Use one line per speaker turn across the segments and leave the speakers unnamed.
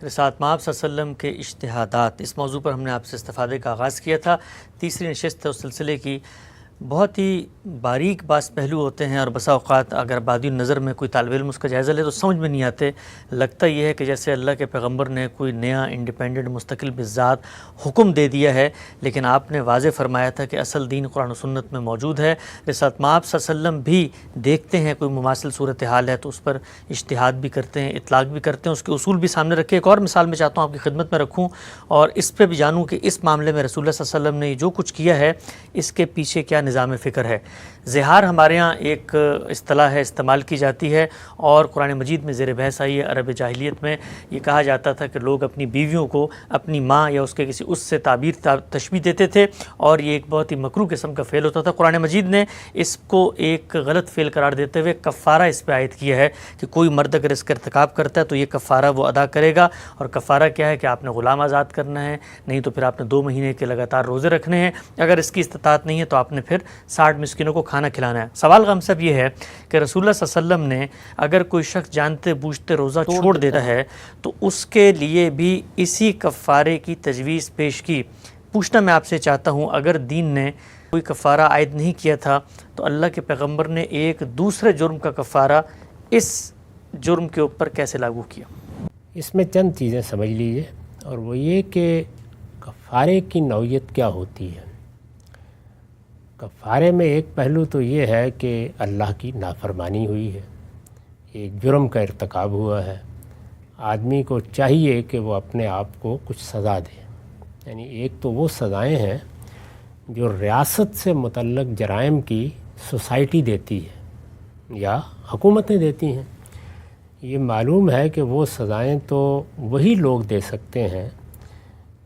رسالت مآب صلی اللہ علیہ وسلم کے اجتہادات، اس موضوع پر ہم نے آپ سے استفادے کا آغاز کیا تھا۔ تیسری نشست ہے اس سلسلے کی۔ بہت ہی باریک بعض پہلو ہوتے ہیں اور بسا اوقات اگر بادی النظر میں کوئی طالب علم اس کا جائزہ لے تو سمجھ میں نہیں آتے۔ لگتا یہ ہے کہ جیسے اللہ کے پیغمبر نے کوئی نیا انڈیپینڈنٹ مستقل بذات حکم دے دیا ہے، لیکن آپ نے واضح فرمایا تھا کہ اصل دین قرآن و سنت میں موجود ہے۔ رسالت مآب صلی اللہ علیہ وسلم بھی دیکھتے ہیں کوئی مماثل صورتحال ہے تو اس پر اجتہاد بھی کرتے ہیں، اطلاق بھی کرتے ہیں، اس کے اصول بھی سامنے رکھے۔ ایک اور مثال میں چاہتا ہوں آپ کی خدمت میں رکھوں اور اس پہ بھی جانوں کہ اس معاملے میں رسول اللہ صلی اللہ علیہ وسلم نے جو کچھ کیا ہے اس کے پیچھے کیا نظام فکر ہے۔ زہار ہمارے ہاں ایک اصطلاح ہے، استعمال کی جاتی ہے اور قرآن مجید میں زیر بحث آئی ہے۔ عرب جاہلیت میں یہ کہا جاتا تھا کہ لوگ اپنی بیویوں کو اپنی ماں یا اس کے کسی اس سے تشبیہ دیتے تھے اور یہ ایک بہت ہی مکروہ قسم کا فعل ہوتا تھا۔ قرآن مجید نے اس کو ایک غلط فعل قرار دیتے ہوئے کفارہ اس پہ عائد کیا ہے کہ کوئی مرد اگر اس کا ارتکاب کرتا ہے تو یہ کفارہ وہ ادا کرے گا، اور کفارہ کیا ہے کہ آپ نے غلام آزاد کرنا ہے، نہیں تو پھر آپ نے 2 مہینے کے لگاتار روزے رکھنے ہیں، اگر اس کی استطاعت نہیں ہے تو آپ نے پھر 60 مسکینوں کو کھانا کھلانا ہے۔ سوال غم سب یہ ہے کہ رسول اللہ صلی اللہ علیہ وسلم نے اگر کوئی شخص جانتے بوجھتے روزہ چھوڑ دیتا ہے تو اس کے لیے بھی اسی کفارے کی تجویز پیش کی۔ پوچھنا میں آپ سے چاہتا ہوں، اگر دین نے کوئی کفارہ عائد نہیں کیا تھا تو اللہ کے پیغمبر نے ایک دوسرے جرم کا کفارہ اس جرم کے اوپر کیسے لاگو کیا؟
اس میں چند چیزیں سمجھ لیجئے، اور وہ یہ کہ کفارے کی نوعیت کیا ہوتی ہے۔ کفارے میں ایک پہلو تو یہ ہے کہ اللہ کی نافرمانی ہوئی ہے، ایک جرم کا ارتکاب ہوا ہے، آدمی کو چاہیے کہ وہ اپنے آپ کو کچھ سزا دے۔ یعنی ایک تو وہ سزائیں ہیں جو ریاست سے متعلق جرائم کی سوسائٹی دیتی ہے یا حکومتیں دیتی ہیں۔ یہ معلوم ہے کہ وہ سزائیں تو وہی لوگ دے سکتے ہیں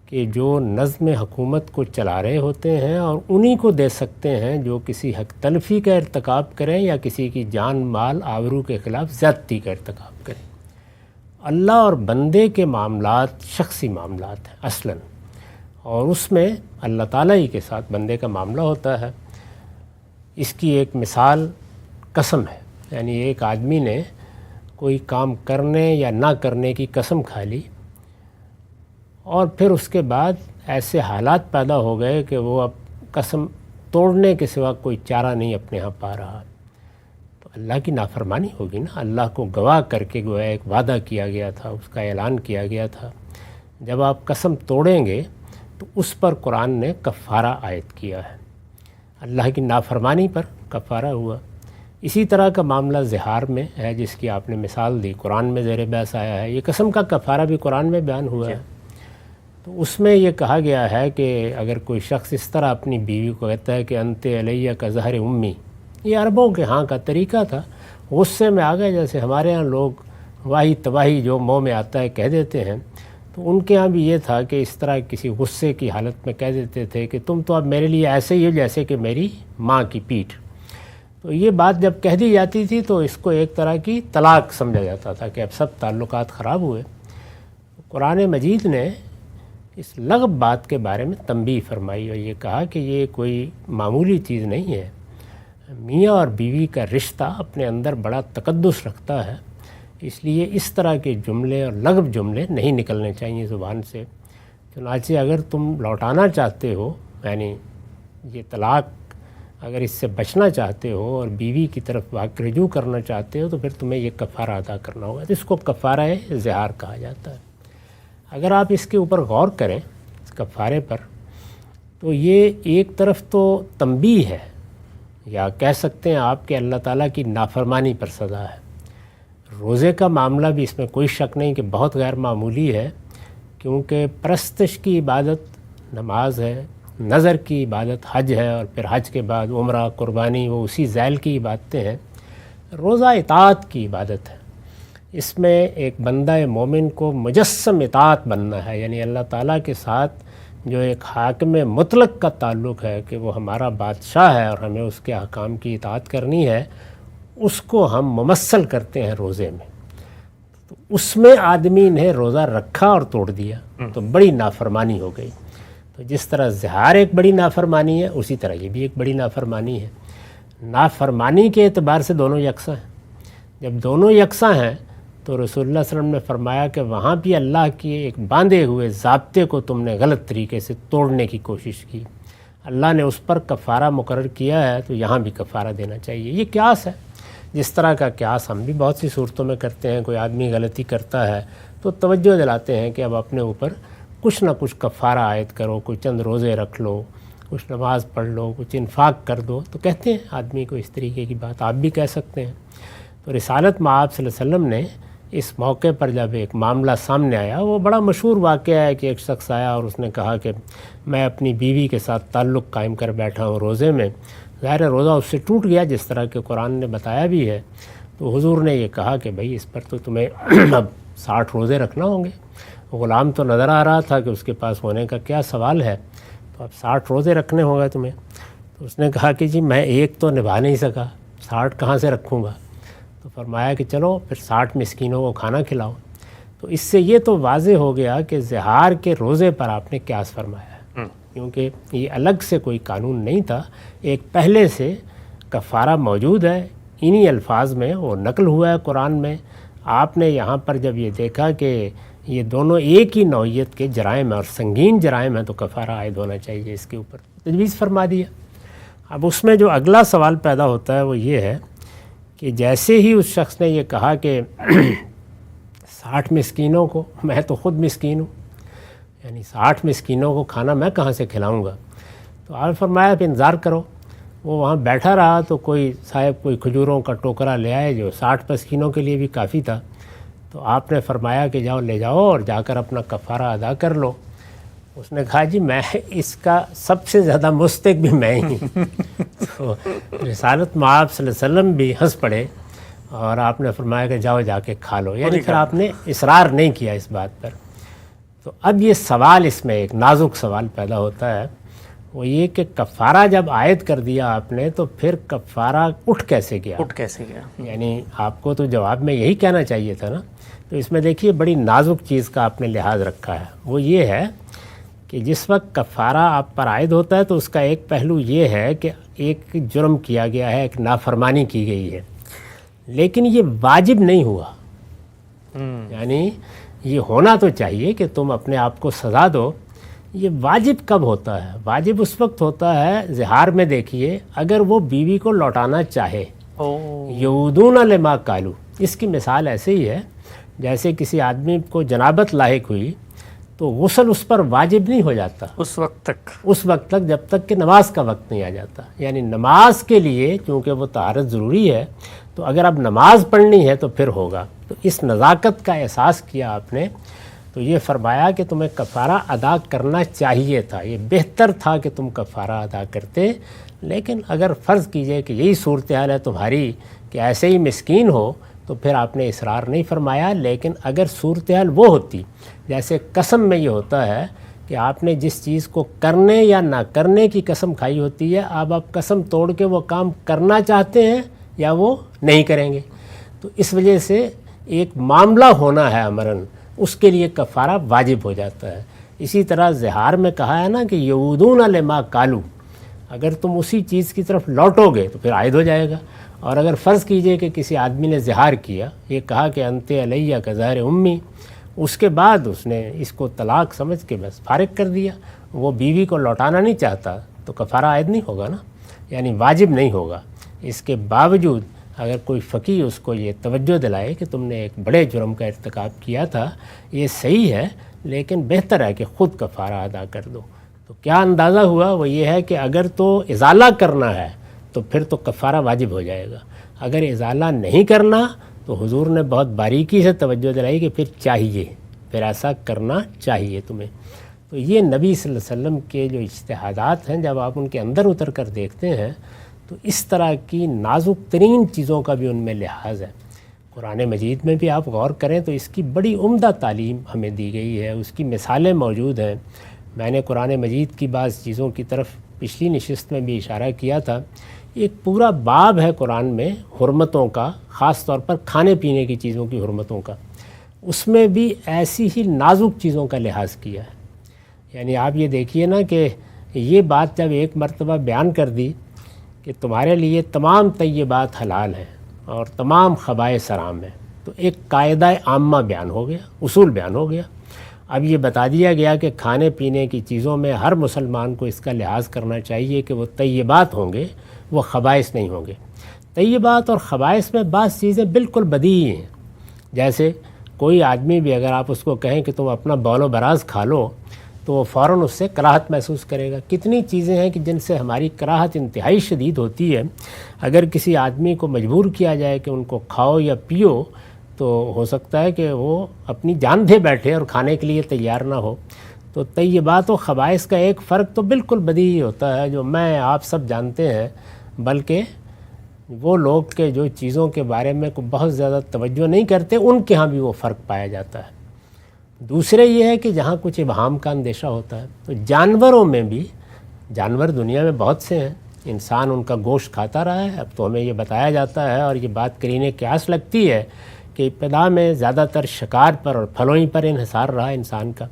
کہ جو نظم حکومت کو چلا رہے ہوتے ہیں، اور انہی کو دے سکتے ہیں جو کسی حق تلفی کا ارتکاب کریں یا کسی کی جان مال آبرو کے خلاف زیادتی کا ارتکاب کریں۔ اللہ اور بندے کے معاملات شخصی معاملات ہیں اصلاً، اور اس میں اللہ تعالیٰ ہی کے ساتھ بندے کا معاملہ ہوتا ہے۔ اس کی ایک مثال قسم ہے، یعنی ایک آدمی نے کوئی کام کرنے یا نہ کرنے کی قسم کھا لی، اور پھر اس کے بعد ایسے حالات پیدا ہو گئے کہ وہ اب قسم توڑنے کے سوا کوئی چارہ نہیں اپنے ہاں پا رہا، تو اللہ کی نافرمانی ہوگی نا۔ اللہ کو گواہ کر کے گویا ایک وعدہ کیا گیا تھا، اس کا اعلان کیا گیا تھا، جب آپ قسم توڑیں گے تو اس پر قرآن نے کفارہ عائد کیا ہے، اللہ کی نافرمانی پر کفارہ ہوا۔ اسی طرح کا معاملہ زہار میں ہے جس کی آپ نے مثال دی، قرآن میں زیر بحث آیا ہے۔ یہ قسم کا کفارہ بھی قرآن میں بیان ہوا ہے، تو اس میں یہ کہا گیا ہے کہ اگر کوئی شخص اس طرح اپنی بیوی کو کہتا ہے کہ انت علیہ کا زہر امی، یہ عربوں کے ہاں کا طریقہ تھا، غصے میں آ گئے، جیسے ہمارے ہاں لوگ واہی تباہی جو منہ میں آتا ہے کہہ دیتے ہیں، تو ان کے ہاں بھی یہ تھا کہ اس طرح کسی غصے کی حالت میں کہہ دیتے تھے کہ تم تو اب میرے لیے ایسے ہی ہو جیسے کہ میری ماں کی پیٹھ۔ تو یہ بات جب کہہ دی جاتی تھی تو اس کو ایک طرح کی طلاق سمجھا جاتا تھا کہ اب سب تعلقات خراب ہوئے۔ قرآن مجید نے اس لغو بات کے بارے میں تنبیہ فرمائی اور یہ کہا کہ یہ کوئی معمولی چیز نہیں ہے، میاں اور بیوی کا رشتہ اپنے اندر بڑا تقدس رکھتا ہے، اس لیے اس طرح کے جملے اور لغو جملے نہیں نکلنے چاہیے زبان سے۔ چنانچہ اگر تم لوٹانا چاہتے ہو، یعنی یہ طلاق اگر اس سے بچنا چاہتے ہو اور بیوی کی طرف رجوع کرنا چاہتے ہو تو پھر تمہیں یہ کفارہ ادا کرنا ہوگا، اس کو کفارہ زہار کہا جاتا ہے۔ اگر آپ اس کے اوپر غور کریں اس کفارے پر، تو یہ ایک طرف تو تنبیہ ہے، یا کہہ سکتے ہیں آپ کہ اللہ تعالیٰ کی نافرمانی پر سزا ہے۔ روزے کا معاملہ بھی اس میں کوئی شک نہیں کہ بہت غیر معمولی ہے، کیونکہ پرستش کی عبادت نماز ہے، نظر کی عبادت حج ہے، اور پھر حج کے بعد عمرہ قربانی وہ اسی ذیل کی عبادتیں ہیں۔ روزہ اطاعت کی عبادت ہے، اس میں ایک بندہ مومن کو مجسم اطاعت بننا ہے، یعنی اللہ تعالیٰ کے ساتھ جو ایک حاکم مطلق کا تعلق ہے کہ وہ ہمارا بادشاہ ہے اور ہمیں اس کے احکام کی اطاعت کرنی ہے، اس کو ہم ممثل کرتے ہیں روزے میں۔ تو اس میں آدمی نے روزہ رکھا اور توڑ دیا تو بڑی نافرمانی ہو گئی۔ تو جس طرح زہار ایک بڑی نافرمانی ہے، اسی طرح یہ بھی ایک بڑی نافرمانی ہے۔ نافرمانی کے اعتبار سے دونوں یکساں ہیں۔ جب دونوں یکساں ہیں تو رسول اللہ صلی اللہ علیہ وسلم نے فرمایا کہ وہاں بھی اللہ کے ایک باندھے ہوئے ضابطے کو تم نے غلط طریقے سے توڑنے کی کوشش کی، اللہ نے اس پر کفارہ مقرر کیا ہے تو یہاں بھی کفارہ دینا چاہیے۔ یہ قیاس ہے، جس طرح کا قیاس ہم بھی بہت سی صورتوں میں کرتے ہیں۔ کوئی آدمی غلطی کرتا ہے تو توجہ دلاتے ہیں کہ اب اپنے اوپر کچھ نہ کچھ کفارہ عائد کرو، کوئی چند روزے رکھ لو، کچھ نماز پڑھ لو، کچھ انفاق کر دو، تو کہتے ہیں آدمی کو اس طریقے کی بات آپ بھی کہہ سکتے ہیں۔ تو رسالت مآب صلی اللہ علیہ وسلم نے اس موقع پر جب ایک معاملہ سامنے آیا، وہ بڑا مشہور واقعہ ہے کہ ایک شخص آیا اور اس نے کہا کہ میں اپنی بیوی کے ساتھ تعلق قائم کر بیٹھا ہوں روزے میں، ظاہر روزہ اس سے ٹوٹ گیا جس طرح کہ قرآن نے بتایا بھی ہے۔ تو حضور نے یہ کہا کہ بھئی اس پر تو تمہیں اب 60 روزے رکھنا ہوں گے۔ غلام تو نظر آ رہا تھا کہ اس کے پاس ہونے کا کیا سوال ہے، تو اب 60 روزے رکھنے ہوں گے تمہیں۔ تو اس نے کہا کہ جی میں ایک تو نبھا نہیں سکا، 60 کہاں سے رکھوں گا؟ تو فرمایا کہ چلو پھر 60 مسکینوں کو کھانا کھلاؤ۔ تو اس سے یہ تو واضح ہو گیا کہ زہار کے روزے پر آپ نے قیاس فرمایا ہے، کیونکہ یہ الگ سے کوئی قانون نہیں تھا، ایک پہلے سے کفارہ موجود ہے، انہی الفاظ میں وہ نقل ہوا ہے قرآن میں۔ آپ نے یہاں پر جب یہ دیکھا کہ یہ دونوں ایک ہی نوعیت کے جرائم ہیں اور سنگین جرائم ہیں تو کفارہ عائد ہونا چاہیے، اس کے اوپر تجویز فرما دیا۔ اب اس میں جو اگلا سوال پیدا ہوتا ہے وہ یہ ہے کہ جیسے ہی اس شخص نے یہ کہا کہ 60 مسکینوں کو، میں تو خود مسکین ہوں، یعنی 60 مسکینوں کو کھانا میں کہاں سے کھلاؤں گا؟ تو آپ نے فرمایا کہ انتظار کرو۔ وہ وہاں بیٹھا رہا تو کوئی صاحب کوئی کھجوروں کا ٹوکرا لے آئے جو 60 مسکینوں کے لیے بھی کافی تھا۔ تو آپ نے فرمایا کہ جاؤ لے جاؤ اور جا کر اپنا کفارہ ادا کر لو۔ اس نے کہا جی میں اس کا سب سے زیادہ مستحق بھی میں ہی ہوں۔ تو رسالت مآب صلی اللہ علیہ وسلم بھی ہنس پڑے اور آپ نے فرمایا کہ جاؤ جا کے کھا لو، یعنی پھر آپ نے اصرار نہیں کیا اس بات پر۔ تو اب یہ سوال، اس میں ایک نازک سوال پیدا ہوتا ہے، وہ یہ کہ کفارہ جب عائد کر دیا آپ نے تو پھر کفارہ اٹھ کیسے گیا؟ یعنی آپ کو تو جواب میں یہی کہنا چاہیے تھا نا۔ تو اس میں دیکھیے بڑی نازک چیز کا آپ نے لحاظ رکھا ہے، وہ یہ ہے کہ جس وقت کفارہ آپ پر عائد ہوتا ہے تو اس کا ایک پہلو یہ ہے کہ ایک جرم کیا گیا ہے، ایک نافرمانی کی گئی ہے، لیکن یہ واجب نہیں ہوا۔ یعنی یہ ہونا تو چاہیے کہ تم اپنے آپ کو سزا دو، یہ واجب کب ہوتا ہے؟ واجب اس وقت ہوتا ہے، زہار میں دیکھیے اگر وہ بیوی کو لوٹانا چاہے، یعودون لما قالوا، اس کی مثال ایسے ہی ہے جیسے کسی آدمی کو جنابت لاحق ہوئی تو غسل اس پر واجب نہیں ہو جاتا اس وقت تک جب تک کہ نماز کا وقت نہیں آ جاتا۔ یعنی نماز کے لیے چونکہ وہ طہارت ضروری ہے تو اگر اب نماز پڑھنی ہے تو پھر ہوگا۔ تو اس نزاکت کا احساس کیا آپ نے، تو یہ فرمایا کہ تمہیں کفارہ ادا کرنا چاہیے تھا، یہ بہتر تھا کہ تم کفارہ ادا کرتے۔ لیکن اگر فرض کیجئے کہ یہی صورتحال ہے تمہاری کہ ایسے ہی مسکین ہو تو پھر آپ نے اصرار نہیں فرمایا۔ لیکن اگر صورتحال وہ ہوتی جیسے قسم میں یہ ہوتا ہے کہ آپ نے جس چیز کو کرنے یا نہ کرنے کی قسم کھائی ہوتی ہے، اب آپ قسم توڑ کے وہ کام کرنا چاہتے ہیں یا وہ نہیں کریں گے، تو اس وجہ سے ایک معاملہ ہونا ہے امرن، اس کے لیے کفارہ واجب ہو جاتا ہے۔ اسی طرح زہار میں کہا ہے نا کہ یعودون لما قالوا، اگر تم اسی چیز کی طرف لوٹو گے تو پھر عائد ہو جائے گا۔ اور اگر فرض کیجئے کہ کسی آدمی نے زہار کیا، یہ کہا کہ انت علیہ کظہر امی، اس کے بعد اس نے اس کو طلاق سمجھ کے بس فارغ کر دیا، وہ بیوی کو لوٹانا نہیں چاہتا تو کفارہ عائد نہیں ہوگا نا، یعنی واجب نہیں ہوگا۔ اس کے باوجود اگر کوئی فقیہ اس کو یہ توجہ دلائے کہ تم نے ایک بڑے جرم کا ارتکاب کیا تھا، یہ صحیح ہے، لیکن بہتر ہے کہ خود کفارہ ادا کر دو، تو کیا اندازہ ہوا؟ وہ یہ ہے کہ اگر تو ازالہ کرنا ہے تو پھر تو کفارہ واجب ہو جائے گا، اگر ازالہ نہیں کرنا تو حضور نے بہت باریکی سے توجہ دلائی کہ پھر چاہیے، پھر ایسا کرنا چاہیے تمہیں۔ تو یہ نبی صلی اللہ علیہ وسلم کے جو اجتہادات ہیں، جب آپ ان کے اندر اتر کر دیکھتے ہیں تو اس طرح کی نازک ترین چیزوں کا بھی ان میں لحاظ ہے۔ قرآن مجید میں بھی آپ غور کریں تو اس کی بڑی عمدہ تعلیم ہمیں دی گئی ہے، اس کی مثالیں موجود ہیں۔ میں نے قرآن مجید کی بعض چیزوں کی طرف پچھلی نشست میں بھی اشارہ کیا تھا۔ ایک پورا باب ہے قرآن میں حرمتوں کا، خاص طور پر کھانے پینے کی چیزوں کی حرمتوں کا، اس میں بھی ایسی ہی نازک چیزوں کا لحاظ کیا ہے۔ یعنی آپ یہ دیکھیے نا کہ یہ بات جب ایک مرتبہ بیان کر دی کہ تمہارے لیے تمام طیبات حلال ہیں اور تمام خبائث حرام ہیں، تو تو ایک قاعدہ عامہ بیان ہو گیا، اصول بیان ہو گیا۔ اب یہ بتا دیا گیا کہ کھانے پینے کی چیزوں میں ہر مسلمان کو اس کا لحاظ کرنا چاہیے کہ وہ طیبات ہوں گے، وہ خبائث نہیں ہوں گے۔ طیبات اور خبائث میں بعض چیزیں بالکل بدیہی ہیں، جیسے کوئی آدمی بھی اگر آپ اس کو کہیں کہ تم اپنا بول و براز کھا لو تو وہ فوراً اس سے کراہت محسوس کرے گا۔ کتنی چیزیں ہیں کہ جن سے ہماری کراہت انتہائی شدید ہوتی ہے، اگر کسی آدمی کو مجبور کیا جائے کہ ان کو کھاؤ یا پیو تو ہو سکتا ہے کہ وہ اپنی جان دے بیٹھے اور کھانے کے لیے تیار نہ ہو۔ تو طیبات و خبائث کا ایک فرق تو بالکل بدیہی ہوتا ہے، جو میں آپ سب جانتے ہیں، بلکہ وہ لوگ کے جو چیزوں کے بارے میں کوئی بہت زیادہ توجہ نہیں کرتے ان کے ہاں بھی وہ فرق پایا جاتا ہے۔ دوسرے یہ ہے کہ جہاں کچھ ابہام کا اندیشہ ہوتا ہے تو جانوروں میں بھی، جانور دنیا میں بہت سے ہیں، انسان ان کا گوشت کھاتا رہا ہے، اب تو ہمیں یہ بتایا جاتا ہے اور یہ بات کرینِ قیاس لگتی ہے کہ ابتدا میں زیادہ تر شکار پر اور پھلوں ہی پر انحصار رہا انسان کا،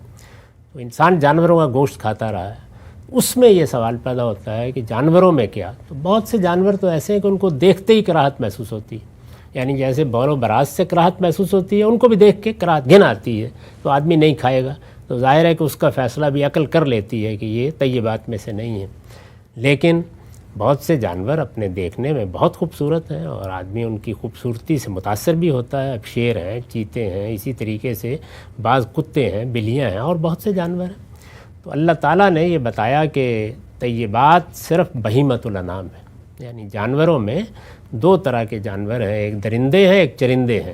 تو انسان جانوروں کا گوشت کھاتا رہا ہے۔ اس میں یہ سوال پیدا ہوتا ہے کہ جانوروں میں کیا؟ تو بہت سے جانور تو ایسے ہیں کہ ان کو دیکھتے ہی کراہت محسوس ہوتی ہے، یعنی جیسے بول و براز سے کراہت محسوس ہوتی ہے، ان کو بھی دیکھ کے کراہت گھن آتی ہے، تو آدمی نہیں کھائے گا۔ تو ظاہر ہے کہ اس کا فیصلہ بھی عقل کر لیتی ہے کہ یہ طیبات میں سے نہیں ہے۔ لیکن بہت سے جانور اپنے دیکھنے میں بہت خوبصورت ہیں اور آدمی ان کی خوبصورتی سے متاثر بھی ہوتا ہے۔ اب شیر ہیں، چیتے ہیں، اسی طریقے سے بعض کتے ہیں، بلیاں ہیں اور بہت سے جانور ہیں۔ تو اللہ تعالیٰ نے یہ بتایا کہ طیبات صرف بہیمۃ الانعام ہے، یعنی جانوروں میں دو طرح کے جانور ہیں، ایک درندے ہیں، ایک چرندے ہیں۔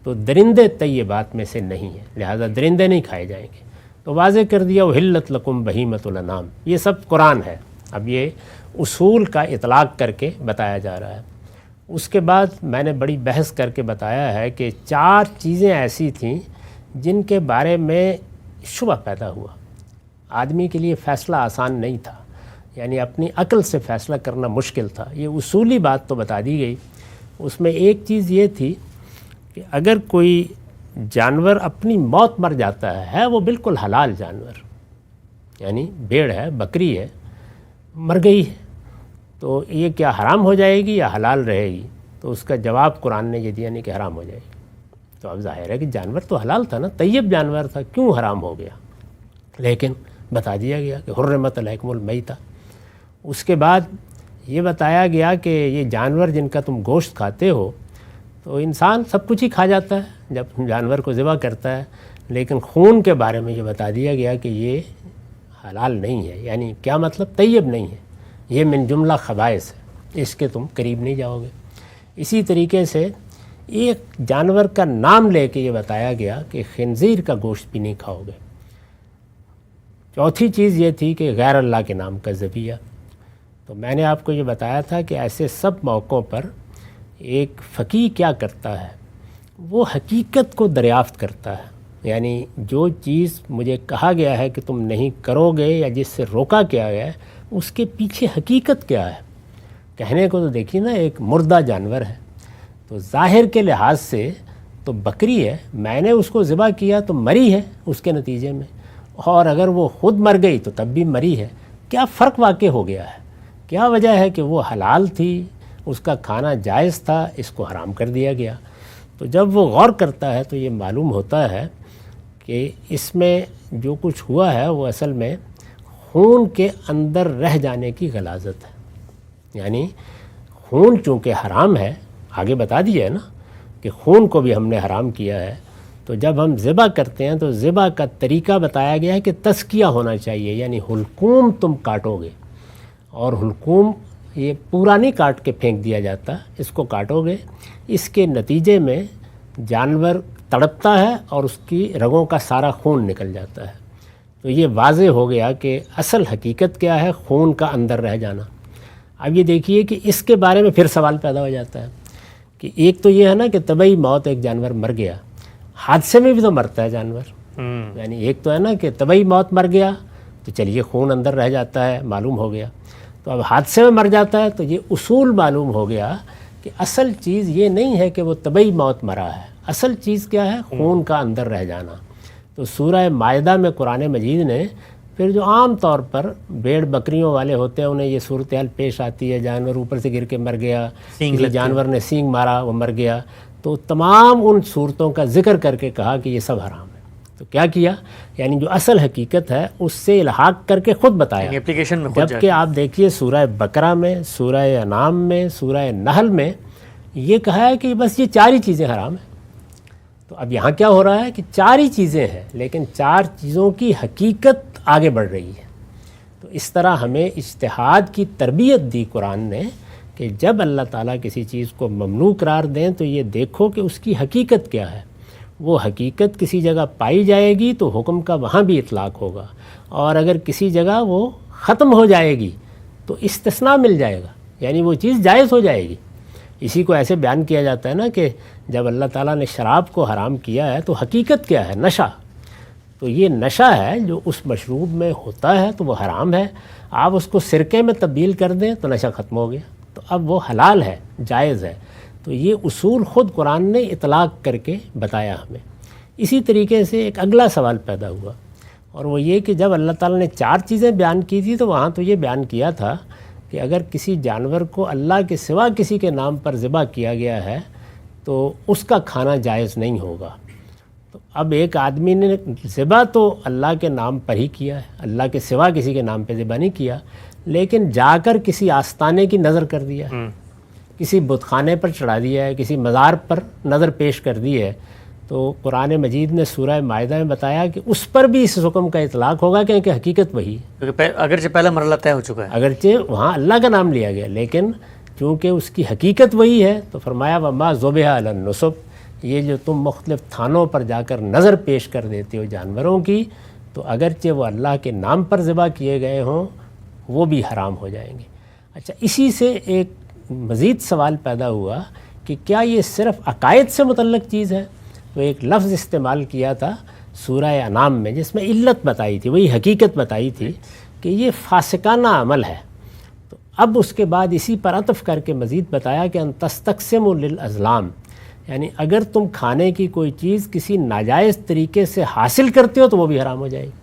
تو درندے طیبات میں سے نہیں ہیں، لہذا درندے نہیں کھائے جائیں گے۔ تو واضح کر دیا احلت لکم بہیمۃ الانعام، یہ سب قرآن ہے۔ اب یہ اصول کا اطلاق کر کے بتایا جا رہا ہے۔ اس کے بعد میں نے بڑی بحث کر کے بتایا ہے کہ 4 چیزیں ایسی تھیں جن کے بارے میں شبہ پیدا ہوا، آدمی کے لیے فیصلہ آسان نہیں تھا، یعنی اپنی عقل سے فیصلہ کرنا مشکل تھا۔ یہ اصولی بات تو بتا دی گئی۔ اس میں ایک چیز یہ تھی کہ اگر کوئی جانور اپنی موت مر جاتا ہے وہ بالکل حلال جانور، یعنی بھیڑ ہے، بکری ہے، مر گئی ہے، تو یہ کیا حرام ہو جائے گی یا حلال رہے گی؟ تو اس کا جواب قرآن نے یہ دیا نہیں کہ حرام ہو جائے گی۔ تو اب ظاہر ہے کہ جانور تو حلال تھا نا، طیب جانور تھا، کیوں حرام ہو گیا؟ لیکن بتا دیا گیا کہ حرمت علیکم المیتہ۔ اس کے بعد یہ بتایا گیا کہ یہ جانور جن کا تم گوشت کھاتے ہو، تو انسان سب کچھ ہی کھا جاتا ہے جب جانور کو ذبح کرتا ہے، لیکن خون کے بارے میں یہ بتا دیا گیا کہ یہ حلال نہیں ہے، یعنی کیا مطلب؟ طیب نہیں ہے، یہ من جملہ خبائث ہے، اس کے تم قریب نہیں جاؤ گے۔ اسی طریقے سے ایک جانور کا نام لے کے یہ بتایا گیا کہ خنزیر کا گوشت بھی نہیں کھاؤ گے۔ چوتھی چیز یہ تھی کہ غیر اللہ کے نام کا ذبیحہ۔ تو میں نے آپ کو یہ بتایا تھا کہ ایسے سب موقعوں پر ایک فقیہ کیا کرتا ہے، وہ حقیقت کو دریافت کرتا ہے، یعنی جو چیز مجھے کہا گیا ہے کہ تم نہیں کرو گے یا جس سے روکا کیا گیا ہے، اس کے پیچھے حقیقت کیا ہے۔ کہنے کو تو دیکھیے نا، ایک مردہ جانور ہے، تو ظاہر کے لحاظ سے تو بکری ہے، میں نے اس کو ذبح کیا تو مری ہے اس کے نتیجے میں، اور اگر وہ خود مر گئی تو تب بھی مری ہے۔ کیا فرق واقع ہو گیا ہے؟ کیا وجہ ہے کہ وہ حلال تھی، اس کا کھانا جائز تھا، اس کو حرام کر دیا گیا؟ تو جب وہ غور کرتا ہے تو یہ معلوم ہوتا ہے کہ اس میں جو کچھ ہوا ہے وہ اصل میں خون کے اندر رہ جانے کی غلاظت ہے، یعنی خون چونکہ حرام ہے، آگے بتا دیا ہے نا کہ خون کو بھی ہم نے حرام کیا ہے، تو جب ہم ذبح کرتے ہیں تو ذبح کا طریقہ بتایا گیا ہے کہ تزکیہ ہونا چاہیے، یعنی حلقوم تم کاٹو گے، اور حلقوم یہ پورا نہیں کاٹ کے پھینک دیا جاتا، اس کو کاٹو گے، اس کے نتیجے میں جانور تڑپتا ہے اور اس کی رگوں کا سارا خون نکل جاتا ہے۔ تو یہ واضح ہو گیا کہ اصل حقیقت کیا ہے، خون کا اندر رہ جانا۔ اب یہ دیکھیے کہ اس کے بارے میں پھر سوال پیدا ہو جاتا ہے کہ ایک تو یہ ہے نا کہ طبعی موت، ایک جانور مر گیا، حادثے میں بھی تو مرتا ہے جانور، یعنی ایک تو ہے نا کہ طبعی موت مر گیا تو چلیے خون اندر رہ جاتا ہے، معلوم ہو گیا، تو اب حادثے میں مر جاتا ہے تو یہ اصول معلوم ہو گیا کہ اصل چیز یہ نہیں ہے کہ وہ طبعی موت مرا ہے، اصل چیز کیا ہے؟ خون کا اندر رہ جانا۔ تو سورہ مائدہ میں قرآن مجید نے پھر جو عام طور پر بھیڑ بکریوں والے ہوتے ہیں انہیں یہ صورتحال پیش آتی ہے، جانور اوپر سے گر کے مر گیا، کسی جانور نے سینگ مارا وہ مر گیا، تو تمام ان صورتوں کا ذکر کر کے کہا کہ یہ سب حرام ہے. تو کیا کیا؟ یعنی جو اصل حقیقت ہے اس سے الحاق کر کے خود بتایا.
اپلیکیشن میں خود
جبکہ آپ دیکھیے سورہ بقرہ میں، سورہ انعام میں، سورہ نحل میں یہ کہا ہے کہ بس یہ 4 ہی چیزیں حرام ہیں. تو اب یہاں کیا ہو رہا ہے کہ 4 ہی چیزیں ہیں لیکن 4 چیزوں کی حقیقت آگے بڑھ رہی ہے. تو اس طرح ہمیں اجتہاد کی تربیت دی قرآن نے کہ جب اللہ تعالیٰ کسی چیز کو ممنوع قرار دیں تو یہ دیکھو کہ اس کی حقیقت کیا ہے. وہ حقیقت کسی جگہ پائی جائے گی تو حکم کا وہاں بھی اطلاق ہوگا، اور اگر کسی جگہ وہ ختم ہو جائے گی تو استثناء مل جائے گا، یعنی وہ چیز جائز ہو جائے گی. اسی کو ایسے بیان کیا جاتا ہے نا کہ جب اللہ تعالیٰ نے شراب کو حرام کیا ہے تو حقیقت کیا ہے؟ نشہ. تو یہ نشہ ہے جو اس مشروب میں ہوتا ہے تو وہ حرام ہے. آپ اس کو سرکے میں تبدیل کر دیں تو نشہ ختم ہو گیا، تو اب وہ حلال ہے، جائز ہے. تو یہ اصول خود قرآن نے اطلاق کر کے بتایا ہمیں. اسی طریقے سے ایک اگلا سوال پیدا ہوا، اور وہ یہ کہ جب اللہ تعالیٰ نے 4 چیزیں بیان کی تھی تو وہاں تو یہ بیان کیا تھا کہ اگر کسی جانور کو اللہ کے سوا کسی کے نام پر ذبح کیا گیا ہے تو اس کا کھانا جائز نہیں ہوگا. تو اب ایک آدمی نے ذبح تو اللہ کے نام پر ہی کیا ہے، اللہ کے سوا کسی کے نام پہ ذبح نہیں کیا، لیکن جا کر کسی آستانے کی نظر کر دیا ہے، کسی بت خانے پر چڑھا دیا ہے، کسی مزار پر نظر پیش کر دی ہے. تو قرآن مجید نے سورہ مائدہ میں بتایا کہ اس پر بھی اس حکم کا اطلاق ہوگا کہ حقیقت وہی ہے.
اگرچہ پہلا مرحلہ طے ہو چکا ہے،
اگرچہ وہاں اللہ کا نام لیا گیا، لیکن چونکہ اس کی حقیقت وہی ہے تو فرمایا وما ذبح علی النصب. یہ جو تم مختلف تھانوں پر جا کر نظر پیش کر دیتے ہو جانوروں کی، تو اگرچہ وہ اللہ کے نام پر ذبح کیے گئے ہوں وہ بھی حرام ہو جائیں گے. اچھا، اسی سے ایک مزید سوال پیدا ہوا کہ کیا یہ صرف عقائد سے متعلق چیز ہے؟ تو ایک لفظ استعمال کیا تھا سورہ انعام میں جس میں علت بتائی تھی، وہی حقیقت بتائی تھی کہ یہ فاسقانہ عمل ہے. تو اب اس کے بعد اسی پر عطف کر کے مزید بتایا کہ ان تستقسموا للازلام، یعنی اگر تم کھانے کی کوئی چیز کسی ناجائز طریقے سے حاصل کرتے ہو تو وہ بھی حرام ہو جائے گی.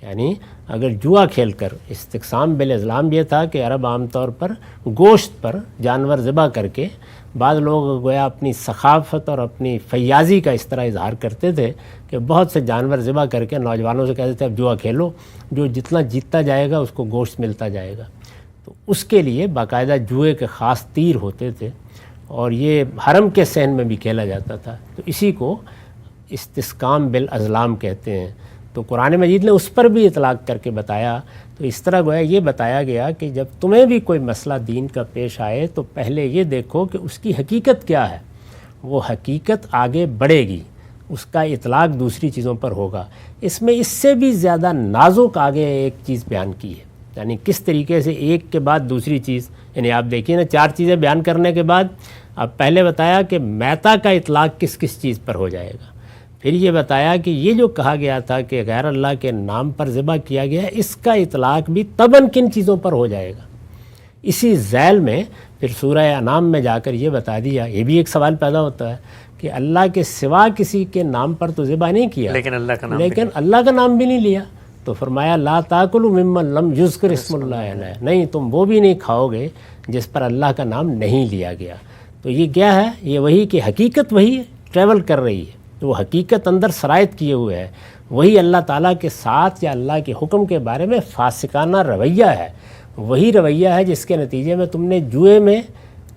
یعنی اگر جوا کھیل کر، استقسام بالازلام یہ تھا کہ عرب عام طور پر گوشت پر جانور ذبح کر کے بعض لوگ گویا اپنی ثقافت اور اپنی فیاضی کا اس طرح اظہار کرتے تھے کہ بہت سے جانور ذبح کر کے نوجوانوں سے کہتے تھے اب جوا کھیلو، جو جتنا جیتتا جائے گا اس کو گوشت ملتا جائے گا. تو اس کے لیے باقاعدہ جوئے کے خاص تیر ہوتے تھے اور یہ حرم کے صحن میں بھی کھیلا جاتا تھا. تو اسی کو استسقام بالازلام کہتے ہیں. تو قرآن مجید نے اس پر بھی اطلاق کر کے بتایا. تو اس طرح گویا یہ بتایا گیا کہ جب تمہیں بھی کوئی مسئلہ دین کا پیش آئے تو پہلے یہ دیکھو کہ اس کی حقیقت کیا ہے. وہ حقیقت آگے بڑھے گی، اس کا اطلاق دوسری چیزوں پر ہوگا. اس میں اس سے بھی زیادہ نازک آگے ایک چیز بیان کی ہے، یعنی کس طریقے سے ایک کے بعد دوسری چیز. یعنی آپ دیکھیے نا، 4 چیزیں بیان کرنے کے بعد اب پہلے بتایا کہ میتا کا اطلاق کس کس چیز پر ہو جائے گا. پھر یہ بتایا کہ یہ جو کہا گیا تھا کہ غیر اللہ کے نام پر ذبح کیا گیا، اس کا اطلاق بھی تباً کن چیزوں پر ہو جائے گا. اسی ذیل میں پھر سورہ انعام میں جا کر یہ بتا دیا. یہ بھی ایک سوال پیدا ہوتا ہے کہ اللہ کے سوا کسی کے نام پر تو ذبح نہیں کیا،
لیکن
اللہ کا نام بھی نہیں لیا. تو فرمایا لا تاکلوا ممن لم یذکر اسم اللہ علیہ، نہیں تم وہ بھی نہیں کھاؤ گے جس پر اللہ کا نام نہیں لیا گیا. تو یہ کیا ہے؟ یہ وہی کہ حقیقت وہی ٹریول کر رہی ہے، تو وہ حقیقت اندر سرایت کیے ہوئے ہے. وہی اللہ تعالیٰ کے ساتھ یا اللہ کے حکم کے بارے میں فاسقانہ رویہ ہے. وہی رویہ ہے جس کے نتیجے میں تم نے جوئے میں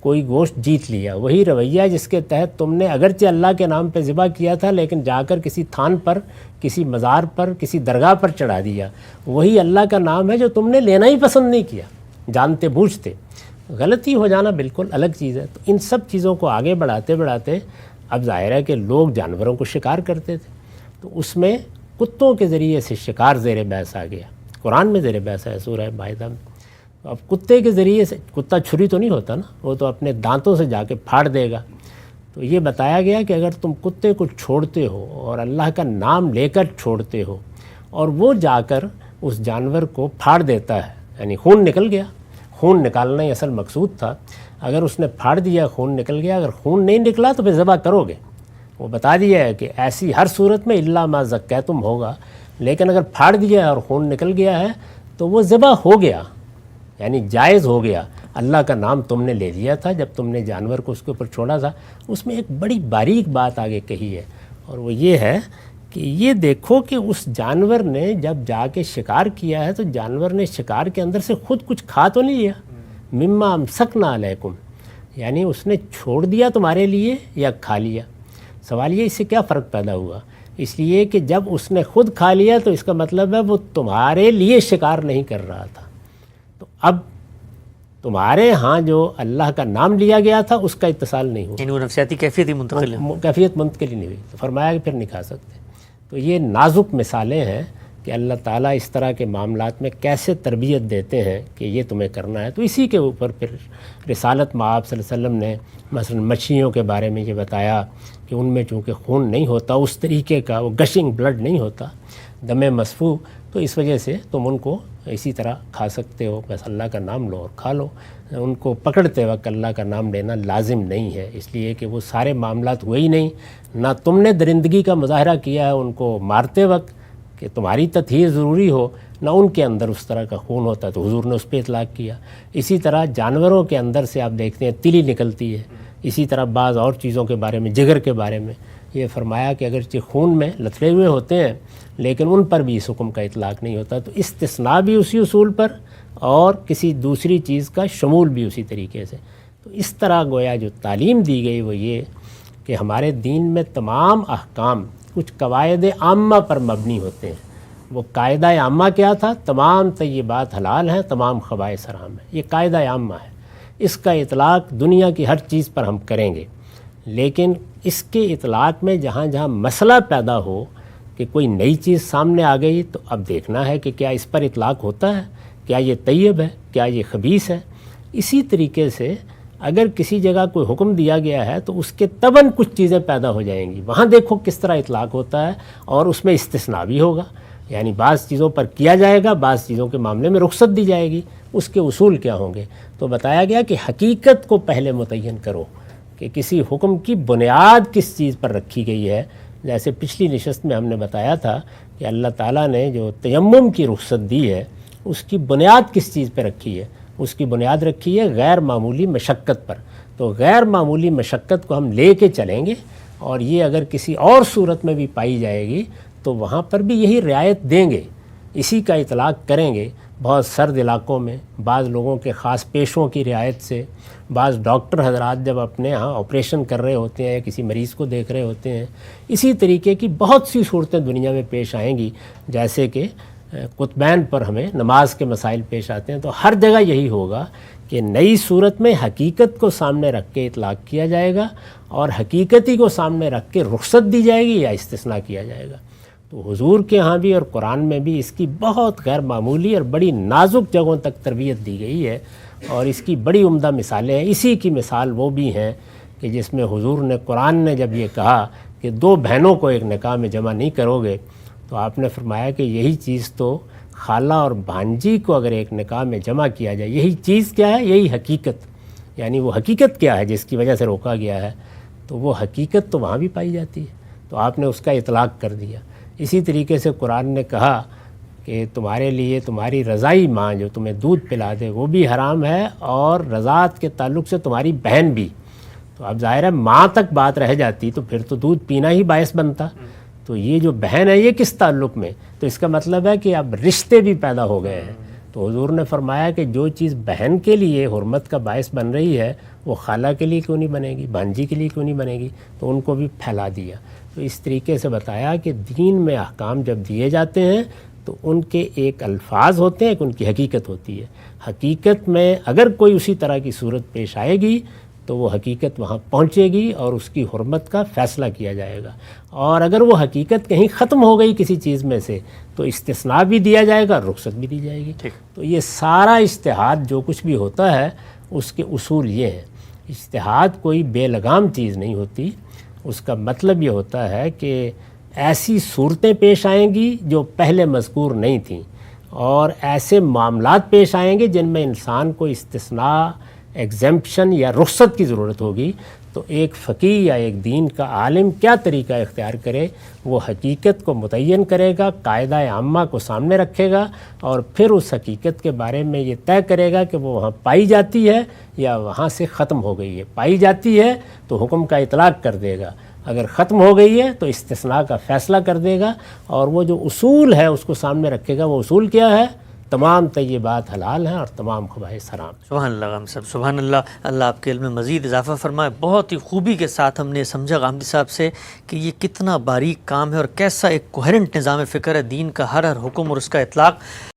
کوئی گوشت جیت لیا. وہی رویہ ہے جس کے تحت تم نے اگرچہ اللہ کے نام پہ ذبح کیا تھا لیکن جا کر کسی تھان پر، کسی مزار پر، کسی درگاہ پر چڑھا دیا. وہی اللہ کا نام ہے جو تم نے لینا ہی پسند نہیں کیا، جانتے بوجھتے. غلطی ہو جانا بالکل الگ چیز ہے. تو ان سب چیزوں کو آگے بڑھاتے بڑھاتے اب ظاہر ہے کہ لوگ جانوروں کو شکار کرتے تھے، تو اس میں کتوں کے ذریعے سے شکار زیر بحث آ گیا. قرآن میں زیر بحث ہے سورہ مائدہ میں. اب کتے کے ذریعے سے، کتا چھری تو نہیں ہوتا نا، وہ تو اپنے دانتوں سے جا کے پھاڑ دے گا. تو یہ بتایا گیا کہ اگر تم کتے کو چھوڑتے ہو اور اللہ کا نام لے کر چھوڑتے ہو اور وہ جا کر اس جانور کو پھاڑ دیتا ہے، یعنی خون نکل گیا، خون نکالنا ہی اصل مقصود تھا. اگر اس نے پھاڑ دیا، خون نکل گیا، اگر خون نہیں نکلا تو پھر ذبح کرو گے. وہ بتا دیا ہے کہ ایسی ہر صورت میں الا ما زکیتم ہوگا، لیکن اگر پھاڑ دیا اور خون نکل گیا ہے تو وہ ذبح ہو گیا، یعنی جائز ہو گیا. اللہ کا نام تم نے لے لیا تھا جب تم نے جانور کو اس کے اوپر چھوڑا تھا. اس میں ایک بڑی باریک بات آگے کہی ہے اور وہ یہ ہے کہ یہ دیکھو کہ اس جانور نے جب جا کے شکار کیا ہے تو جانور نے شکار کے اندر سے خود کچھ کھا تو نہیں لیا. مما امسکنا علیکم، یعنی اس نے چھوڑ دیا تمہارے لیے یا کھا لیا. سوال یہ اس سے کیا فرق پیدا ہوا؟ اس لیے کہ جب اس نے خود کھا لیا تو اس کا مطلب ہے وہ تمہارے لیے شکار نہیں کر رہا تھا. تو اب تمہارے ہاں جو اللہ کا نام لیا گیا تھا اس کا اتصال نہیں ہوا،
یعنی وہ نفسیاتی کیفیت ہی منتقل ہے.
کیفیت منتقلی نہیں ہوئی. تو فرمایا کہ پھر نہیں کھا سکتے. تو یہ نازک مثالیں ہیں کہ اللہ تعالیٰ اس طرح کے معاملات میں کیسے تربیت دیتے ہیں کہ یہ تمہیں کرنا ہے. تو اسی کے اوپر پھر رسالت مآب صلی اللہ علیہ وسلم نے مثلا مچھلیوں کے بارے میں یہ بتایا کہ ان میں چونکہ خون نہیں ہوتا اس طریقے کا، وہ گشنگ بلڈ نہیں ہوتا، دم مسفوح، تو اس وجہ سے تم ان کو اسی طرح کھا سکتے ہو. بس اللہ کا نام لو اور کھا لو. ان کو پکڑتے وقت اللہ کا نام لینا لازم نہیں ہے، اس لیے کہ وہ سارے معاملات ہوئے ہی نہیں. نہ تم نے درندگی کا مظاہرہ کیا ہے ان کو مارتے وقت کہ تمہاری تطہیر ضروری ہو، نہ ان کے اندر اس طرح کا خون ہوتا تو حضور نے اس پہ اطلاق کیا. اسی طرح جانوروں کے اندر سے آپ دیکھتے ہیں تلی نکلتی ہے. اسی طرح بعض اور چیزوں کے بارے میں، جگر کے بارے میں یہ فرمایا کہ اگرچہ خون میں لتڑے ہوئے ہوتے ہیں لیکن ان پر بھی اس حکم کا اطلاق نہیں ہوتا. تو استثناء بھی اسی اصول پر اور کسی دوسری چیز کا شمول بھی اسی طریقے سے. تو اس طرح گویا جو تعلیم دی گئی وہ یہ کہ ہمارے دین میں تمام احکام کچھ قواعد عامہ پر مبنی ہوتے ہیں. وہ قاعدہ عامہ کیا تھا؟ تمام طیبات حلال ہیں، تمام خبائث حرام ہیں. یہ قاعدہ عامہ ہے. اس کا اطلاق دنیا کی ہر چیز پر ہم کریں گے، لیکن اس کے اطلاق میں جہاں جہاں مسئلہ پیدا ہو کہ کوئی نئی چیز سامنے آ گئی تو اب دیکھنا ہے کہ کیا اس پر اطلاق ہوتا ہے، کیا یہ طیب ہے، کیا یہ خبیث ہے. اسی طریقے سے اگر کسی جگہ کوئی حکم دیا گیا ہے تو اس کے تباً کچھ چیزیں پیدا ہو جائیں گی، وہاں دیکھو کس طرح اطلاق ہوتا ہے اور اس میں استثناء بھی ہوگا. یعنی بعض چیزوں پر کیا جائے گا، بعض چیزوں کے معاملے میں رخصت دی جائے گی. اس کے اصول کیا ہوں گے؟ تو بتایا گیا کہ حقیقت کو پہلے متعین کرو کہ کسی حکم کی بنیاد کس چیز پر رکھی گئی ہے. جیسے پچھلی نشست میں ہم نے بتایا تھا کہ اللہ تعالیٰ نے جو تیمم کی رخصت دی ہے اس کی بنیاد کس چیز پہ رکھی ہے؟ اس کی بنیاد رکھی ہے غیر معمولی مشقت پر. تو غیر معمولی مشقت کو ہم لے کے چلیں گے اور یہ اگر کسی اور صورت میں بھی پائی جائے گی تو وہاں پر بھی یہی رعایت دیں گے، اسی کا اطلاق کریں گے. بہت سرد علاقوں میں بعض لوگوں کے خاص پیشوں کی رعایت سے، بعض ڈاکٹر حضرات جب اپنے ہاں آپریشن کر رہے ہوتے ہیں یا کسی مریض کو دیکھ رہے ہوتے ہیں، اسی طریقے کی بہت سی صورتیں دنیا میں پیش آئیں گی. جیسے کہ قطبین پر ہمیں نماز کے مسائل پیش آتے ہیں، تو ہر جگہ یہی ہوگا کہ نئی صورت میں حقیقت کو سامنے رکھ کے اطلاق کیا جائے گا اور حقیقتی کو سامنے رکھ کے رخصت دی جائے گی یا استثناء کیا جائے گا. تو حضور کے ہاں بھی اور قرآن میں بھی اس کی بہت غیر معمولی اور بڑی نازک جگہوں تک تربیت دی گئی ہے اور اس کی بڑی عمدہ مثالیں ہیں. اسی کی مثال وہ بھی ہیں کہ جس میں حضور نے قرآن نے جب یہ کہا کہ دو بہنوں کو ایک نکاح میں جمع نہیں کرو گے تو آپ نے فرمایا کہ یہی چیز تو خالہ اور بھانجی کو اگر ایک نکاح میں جمع کیا جائے، یہی چیز کیا ہے؟ یہی حقیقت. یعنی وہ حقیقت کیا ہے جس کی وجہ سے روکا گیا ہے؟ تو وہ حقیقت تو وہاں بھی پائی جاتی ہے، تو آپ نے اس کا اطلاق کر دیا. اسی طریقے سے قرآن نے کہا کہ تمہارے لیے تمہاری رضائی ماں جو تمہیں دودھ پلا دے وہ بھی حرام ہے اور رضاعت کے تعلق سے تمہاری بہن بھی. تو اب ظاہر ہے ماں تک بات رہ جاتی تو پھر تو دودھ پینا ہی باعث بنتا. تو یہ جو بہن ہے یہ کس تعلق میں؟ تو اس کا مطلب ہے کہ اب رشتے بھی پیدا ہو گئے ہیں. تو حضور نے فرمایا کہ جو چیز بہن کے لیے حرمت کا باعث بن رہی ہے وہ خالہ کے لیے کیوں نہیں بنے گی، بھانجی کے لیے کیوں نہیں بنے گی؟ تو ان کو بھی پھیلا دیا. تو اس طریقے سے بتایا کہ دین میں احکام جب دیے جاتے ہیں تو ان کے ایک الفاظ ہوتے ہیں، ایک ان کی حقیقت ہوتی ہے. حقیقت میں اگر کوئی اسی طرح کی صورت پیش آئے گی تو وہ حقیقت وہاں پہنچے گی اور اس کی حرمت کا فیصلہ کیا جائے گا. اور اگر وہ حقیقت کہیں ختم ہو گئی کسی چیز میں سے تو استثناء بھی دیا جائے گا، رخصت بھی دی جائے گی. تو یہ سارا اجتہاد جو کچھ بھی ہوتا ہے اس کے اصول یہ ہیں. اجتہاد کوئی بے لگام چیز نہیں ہوتی. اس کا مطلب یہ ہوتا ہے کہ ایسی صورتیں پیش آئیں گی جو پہلے مذکور نہیں تھیں اور ایسے معاملات پیش آئیں گے جن میں انسان کو استثناء، ایگزمپشن یا رخصت کی ضرورت ہوگی. تو ایک فقیہ یا ایک دین کا عالم کیا طریقہ اختیار کرے، وہ حقیقت کو متعین کرے گا، قاعدہ عامہ کو سامنے رکھے گا، اور پھر اس حقیقت کے بارے میں یہ طے کرے گا کہ وہ وہاں پائی جاتی ہے یا وہاں سے ختم ہو گئی ہے۔ پائی جاتی ہے تو حکم کا اطلاق کر دے گا، اگر ختم ہو گئی ہے تو استثناء کا فیصلہ کر دے گا، اور وہ جو اصول ہے اس کو سامنے رکھے گا۔ وہ اصول کیا ہے؟ تمام طیبات حلال ہیں اور تمام خبائث حرام۔
سبحان اللہ غامدی صاحب، سبحان اللہ، اللہ آپ کے علم میں مزید اضافہ فرمائے۔ بہت ہی خوبی کے ساتھ ہم نے سمجھا غامدی صاحب سے کہ یہ کتنا باریک کام ہے اور کیسا ایک کوہرنٹ نظام فکر ہے دین کا، ہر حکم اور اس کا اطلاق